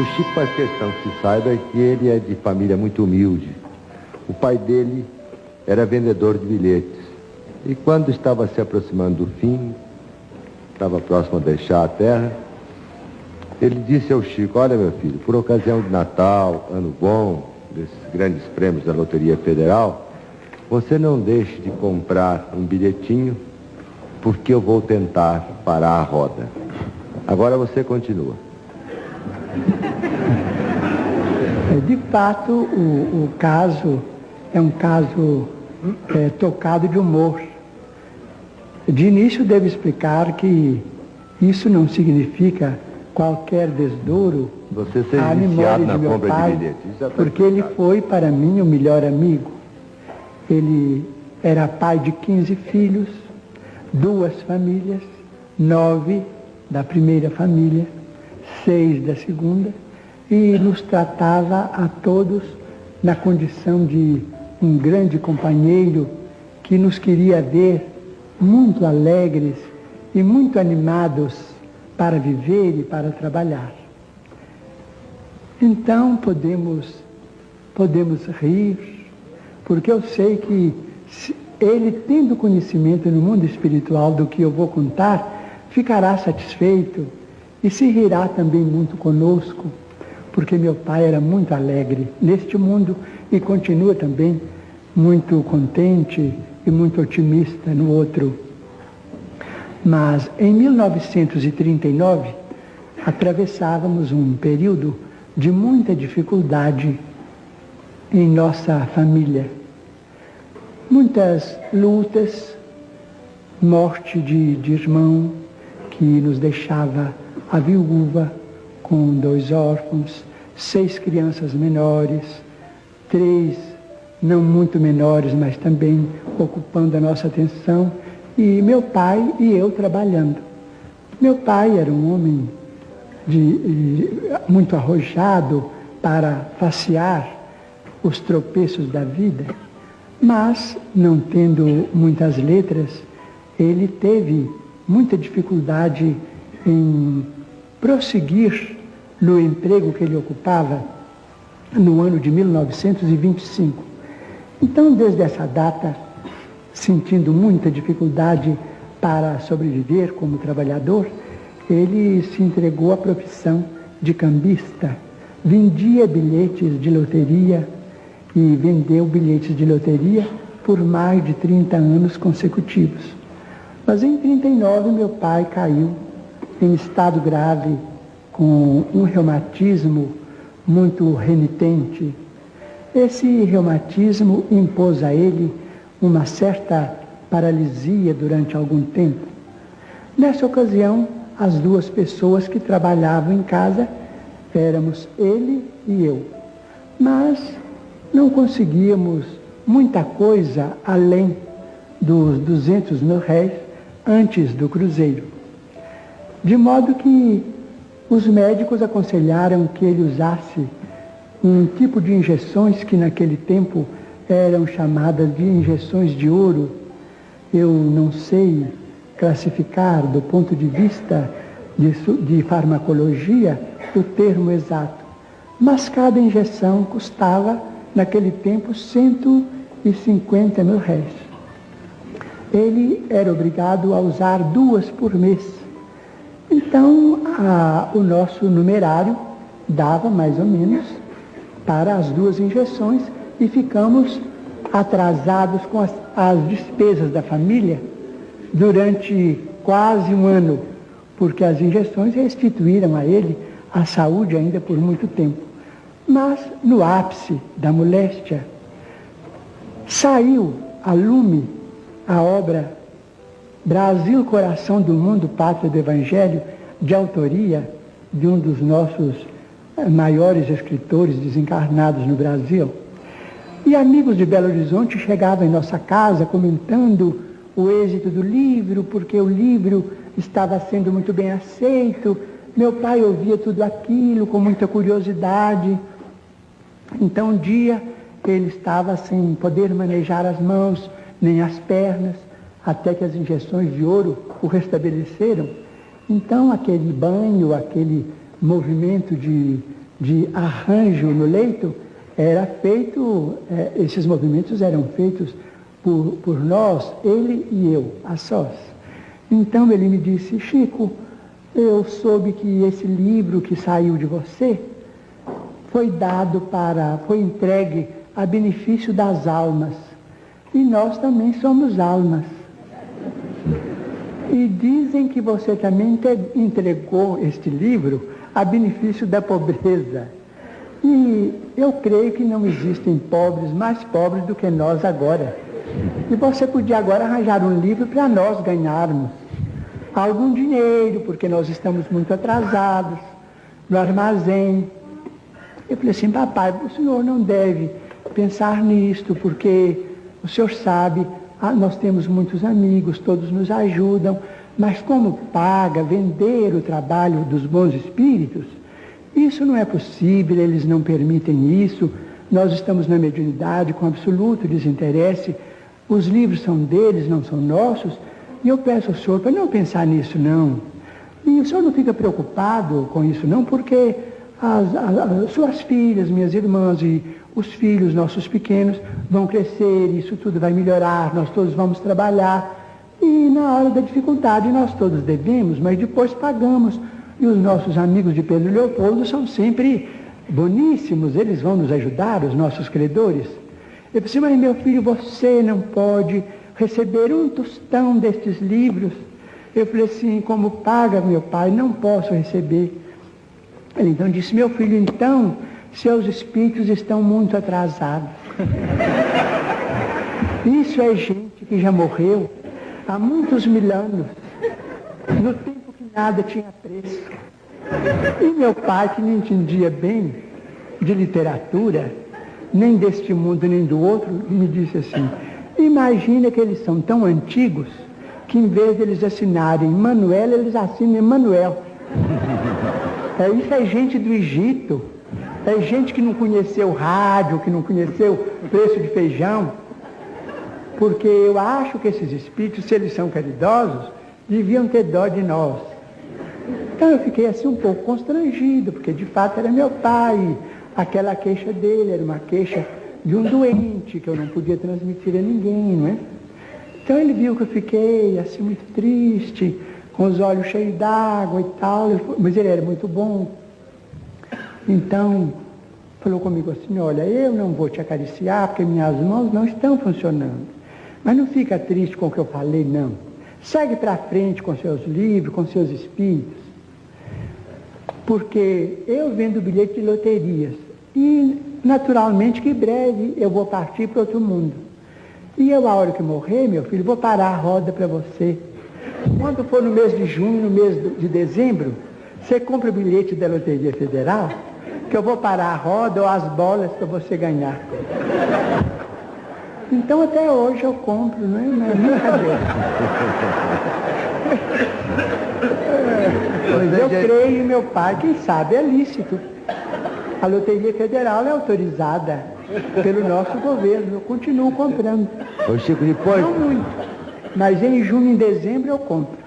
O Chico faz questão que se saiba que ele é de família muito humilde. O pai dele era vendedor de bilhetes. E quando estava se aproximando do fim, estava próximo a deixar a terra, ele disse ao Chico: olha, meu filho, por ocasião de Natal, Ano Bom, desses grandes prêmios da Loteria Federal, você não deixe de comprar um bilhetinho, porque eu vou tentar parar a roda. Agora você continua. De fato, o caso é um caso tocado de humor. De início, devo explicar que isso não significa qualquer desdouro à memória de meu pai, porque ele foi, para mim, o melhor amigo. Ele era pai de 15 filhos, 2 famílias, 9 da primeira família, 6 da segunda, e nos tratava a todos na condição de um grande companheiro que nos queria ver muito alegres e muito animados para viver e para trabalhar. Então podemos rir, porque eu sei que ele, tendo conhecimento no mundo espiritual do que eu vou contar, ficará satisfeito e se rirá também muito conosco, porque meu pai era muito alegre neste mundo e continua também muito contente e muito otimista no outro. Mas em 1939 atravessávamos um período de muita dificuldade em nossa família. Muitas lutas, morte de irmão que nos deixava a viúva com 2 órfãos, 6 crianças menores, 3 não muito menores, mas também ocupando a nossa atenção, e meu pai e eu trabalhando. Meu pai era um homem muito arrojado para facear os tropeços da vida, mas, não tendo muitas letras, ele teve muita dificuldade em prosseguir no emprego que ele ocupava no ano de 1925. Então, desde essa data, sentindo muita dificuldade para sobreviver como trabalhador, ele se entregou à profissão de cambista. Vendia bilhetes de loteria e vendeu bilhetes de loteria por mais de 30 anos consecutivos. Mas em 39 meu pai caiu em estado grave, com um reumatismo muito renitente. Esse reumatismo impôs a ele uma certa paralisia durante algum tempo. Nessa ocasião, as 2 pessoas que trabalhavam em casa éramos ele e eu. Mas não conseguíamos muita coisa além dos 200 mil réis antes do cruzeiro. De modo que os médicos aconselharam que ele usasse um tipo de injeções que naquele tempo eram chamadas de injeções de ouro. Eu não sei classificar do ponto de vista de farmacologia o termo exato, mas cada injeção custava naquele tempo 150 mil réis. Ele era obrigado a usar 2 por mês. Então, o nosso numerário dava mais ou menos para as 2 injeções e ficamos atrasados com as despesas da família durante quase um ano, porque as injeções restituíram a ele a saúde ainda por muito tempo. Mas, no ápice da moléstia, saiu a lume a obra Brasil, Coração do Mundo, Pátria do Evangelho, de autoria de um dos nossos maiores escritores desencarnados no Brasil. E amigos de Belo Horizonte chegavam em nossa casa comentando o êxito do livro, porque o livro estava sendo muito bem aceito. Meu pai ouvia tudo aquilo com muita curiosidade. Então, um dia, ele estava sem poder manejar as mãos nem as pernas, até que as injeções de ouro o restabeleceram. Então, aquele banho, aquele movimento de de arranjo no leito era feito, esses movimentos eram feitos por nós, ele e eu, a sós. Então ele me disse, Chico, eu soube que esse livro que saiu de você foi entregue a benefício das almas. E nós também somos almas. E dizem que você também entregou este livro a benefício da pobreza. E eu creio que não existem pobres mais pobres do que nós agora. E você podia agora arranjar um livro para nós ganharmos algum dinheiro, porque nós estamos muito atrasados no armazém. Eu falei assim, papai, o senhor não deve pensar nisto, porque o senhor sabe, nós temos muitos amigos, todos nos ajudam, mas como paga vender o trabalho dos bons espíritos, isso não é possível, eles não permitem isso, nós estamos na mediunidade com absoluto desinteresse, os livros são deles, não são nossos, e eu peço ao senhor para não pensar nisso não. E o senhor não fica preocupado com isso não, porque as suas filhas, minhas irmãs e os filhos nossos pequenos vão crescer, isso tudo vai melhorar, nós todos vamos trabalhar. E na hora da dificuldade nós todos devemos, mas depois pagamos. E os nossos amigos de Pedro Leopoldo são sempre boníssimos, eles vão nos ajudar, os nossos credores. Eu disse, mas meu filho, você não pode receber um tostão destes livros. Eu falei assim, como paga meu pai, não posso receber. Ele então disse, meu filho, então, seus espíritos estão muito atrasados. Isso é gente que já morreu há muitos mil anos, no tempo que nada tinha preço. E meu pai, que não entendia bem de literatura, nem deste mundo nem do outro, me disse assim, imagina que eles são tão antigos que em vez de eles assinarem Manuel, eles assinam Emanuel. Isso é gente do Egito, é gente que não conheceu rádio, que não conheceu preço de feijão, porque eu acho que esses espíritos, se eles são caridosos, deviam ter dó de nós. Então eu fiquei assim um pouco constrangido, porque de fato era meu pai, aquela queixa dele era uma queixa de um doente, que eu não podia transmitir a ninguém, não é? Então ele viu que eu fiquei assim muito triste, com os olhos cheios d'água e tal, mas ele era muito bom. Então, falou comigo assim, olha, eu não vou te acariciar, porque minhas mãos não estão funcionando. Mas não fica triste com o que eu falei, não. Segue para frente com seus livros, com seus espíritos. Porque eu vendo bilhete de loterias. E, naturalmente, que em breve eu vou partir para outro mundo. E eu, a hora que morrer, meu filho, vou parar a roda para você. Quando for no mês de junho, no mês de dezembro, você compra o bilhete da Loteria Federal, que eu vou parar a roda ou as bolas para você ganhar. Então até hoje eu compro, não é? Não é brincadeira. Eu creio em meu pai, quem sabe é lícito. A Loteria Federal é autorizada pelo nosso governo, eu continuo comprando. Ô Chico, depois... Não muito, mas em junho e em dezembro eu compro.